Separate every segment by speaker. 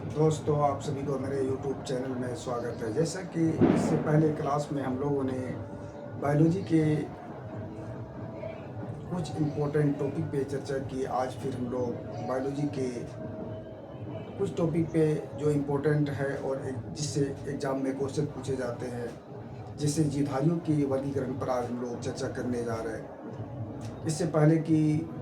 Speaker 1: दोस्तों, आप सभी को मेरे YouTube चैनल में स्वागत है। जैसा कि इससे पहले क्लास में हम लोगों ने बायोलॉजी के कुछ इम्पोर्टेंट टॉपिक पे चर्चा की। आज फिर हम लोग बायोलॉजी के कुछ टॉपिक पे जो इम्पोर्टेंट है और जिससे एग्ज़ाम में क्वेश्चन पूछे जाते हैं, जिससे जीवधारियों के वर्गीकरण पर आज हम लोग चर्चा करने जा रहे हैं। इससे पहले कि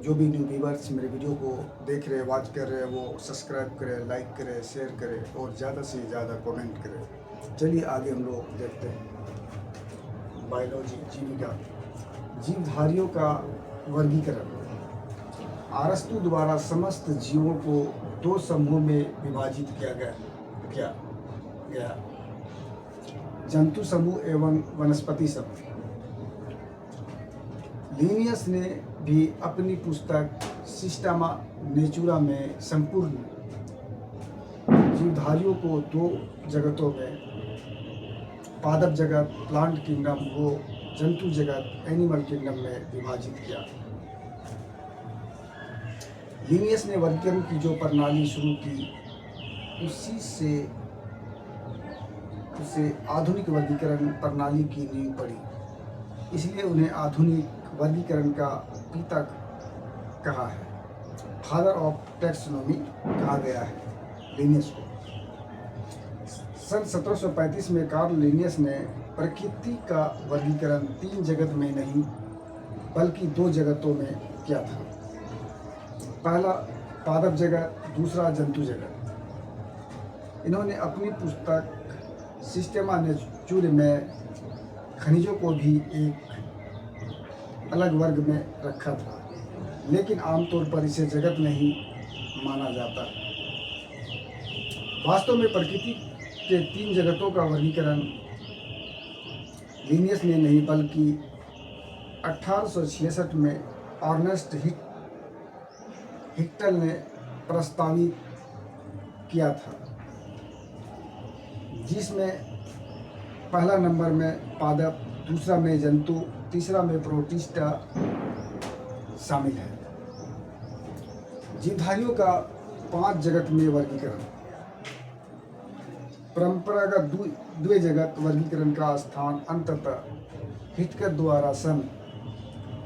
Speaker 1: जो भी न्यू व्यूअर्स मेरे वीडियो को देख रहे हैं, वॉच कर रहे हैं, वो सब्सक्राइब करें, लाइक करें, शेयर करें और ज़्यादा से ज़्यादा कमेंट करें। चलिए आगे हम लोग देखते हैं। बायोलॉजी, जीविका, जीवधारियों का वर्गीकरण। अरस्तु द्वारा समस्त जीवों को दो समूह में विभाजित किया गया, जंतु समूह एवं वनस्पति समूह। लिनियस ने भी अपनी पुस्तक सिस्टमा नेचुरा में संपूर्ण जीवधारियों को दो जगतों में, पादप जगत प्लांट किंगडम व जंतु जगत एनिमल किंगडम में विभाजित किया। लिनियस ने वर्गीकरण की जो प्रणाली शुरू की, उसे आधुनिक वर्गीकरण प्रणाली की नींव पड़ी। इसलिए उन्हें आधुनिक वर्गीकरण का पिता कहा है, फादर ऑफ टैक्सोनॉमी कहा गया है लिनियस को। सन 1735 में कार्ल लिनियस ने प्रकृति का वर्गीकरण तीन जगत में नहीं बल्कि दो जगतों में किया था। पहला पादप जगत, दूसरा जंतु जगत। इन्होंने अपनी पुस्तक सिस्टेमा नेचुरा में खनिजों को भी एक अलग वर्ग में रखा था, लेकिन आमतौर पर इसे जगत नहीं माना जाता। वास्तव में प्रकृति के तीन जगतों का वर्गीकरण लिनियस ने नहीं बल्कि 1866 में अर्नेस्ट हिक्टल ने प्रस्तावित किया था, जिसमें पहला नंबर में पादप, दूसरा में जंतु, तीसरा में प्रोटिस्टा शामिल है। जीवधारियों का 5 जगत में वर्गीकरण। परंपरागत द्वि जगत वर्गीकरण का स्थान अंततः हिटकर द्वारा सन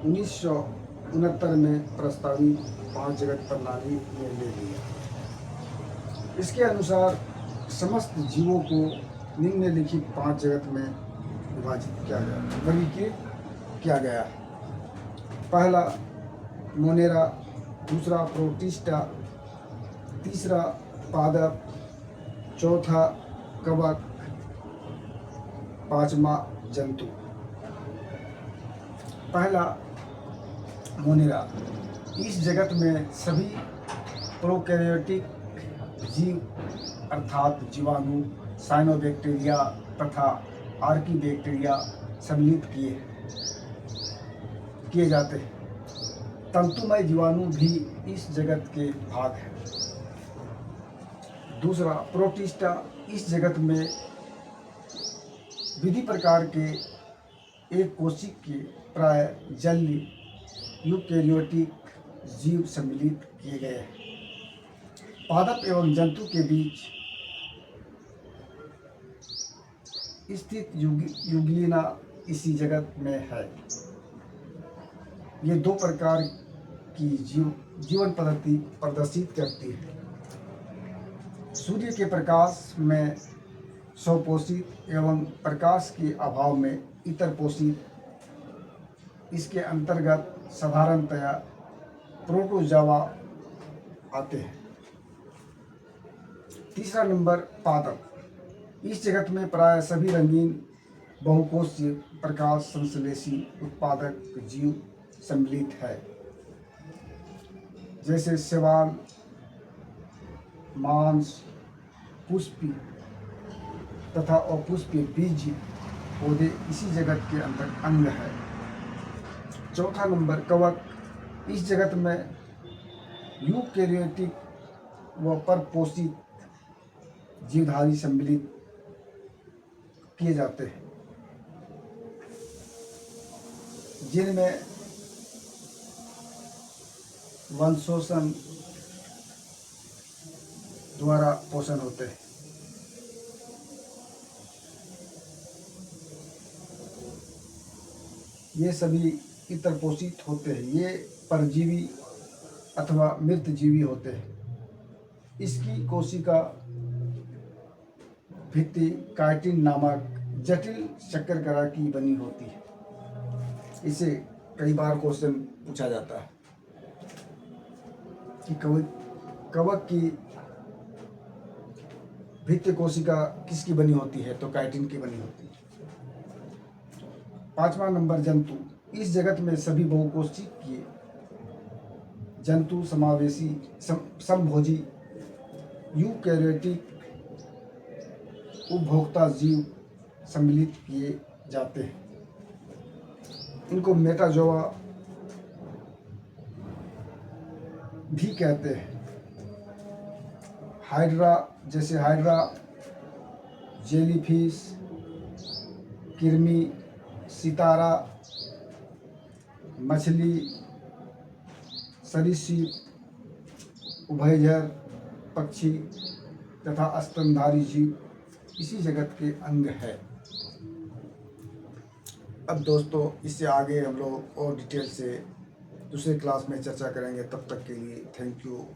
Speaker 1: 1969 में प्रस्तावित 5 जगत प्रणाली में ले लिया। इसके अनुसार समस्त जीवों को निम्नलिखित 5 जगत में वर्गीकृत किया गया। पहला मोनेरा, दूसरा प्रोटिस्टा, तीसरा पादप, चौथा कवक, पांचवा जंतु। पहला मोनेरा। इस जगत में सभी प्रोकैरियोटिक जीव अर्थात जीवाणु, साइनोबैक्टीरिया तथा आर्कीबैक्टीरिया सम्मिलित किए जाते हैं। तंतुमय जीवाणु भी इस जगत के भाग हैं। दूसरा प्रोटिस्टा। इस जगत में विविध प्रकार के एक कोशिक के प्राय जलीय यूकेरियोटिक जीव सम्मिलित किए गए हैं। पादप एवं जंतु के बीच स्थित यूग्लिना इसी जगत में है। ये दो प्रकार की जीवन पद्धति प्रदर्शित करती है। सूर्य के प्रकाश में स्वपोषित एवं प्रकाश के अभाव में इतर पोषित। इसके अंतर्गत साधारणतया प्रोटोजोआ आते हैं। तीसरा नंबर पादप। इस जगत में प्राय सभी रंगीन बहुकोषीय प्रकाश संश्लेषी उत्पादक जीव सम्मिलित है, जैसे शैवाल, मांस, पुष्पी तथा अपुष्पीय बीज पौधे इसी जगत के अंदर अंग है। चौथा नंबर कवक। इस जगत में यूकेरियोटिक व परपोषित जीवधारी सम्मिलित किए जाते हैं, जिनमें वंशोषण द्वारा पोषण होते हैं। ये सभी इतर पोषित होते हैं। ये परजीवी अथवा मृत जीवी होते हैं। इसकी कोशिका भित्ति काइटिन नामक जटिल शर्करा की बनी होती है। इसे कई बार क्वेश्चन पूछा जाता है कि कवक की भित्ति कोशिका किसकी बनी होती है, तो काइटिन की बनी होती है। 5वां नंबर, जंतु। इस जगत में सभी बहुकोशिकीय जंतु समावेशी समभोजी यूकैरियोटिक उपभोक्ता जीव सम्मिलित किए जाते हैं। इनको मेटाजोआ भी कहते हैं। हाइड्रा जैसे हाइड्रा, जेलीफिश, कृमि, सितारा, मछली, सरीसृप, उभयचर पक्षी तथा स्तनधारी जीव इसी जगत के अंग है। अब दोस्तों, इससे आगे हम लोग और डिटेल से दूसरे क्लास में चर्चा करेंगे। तब तक के लिए थैंक यू।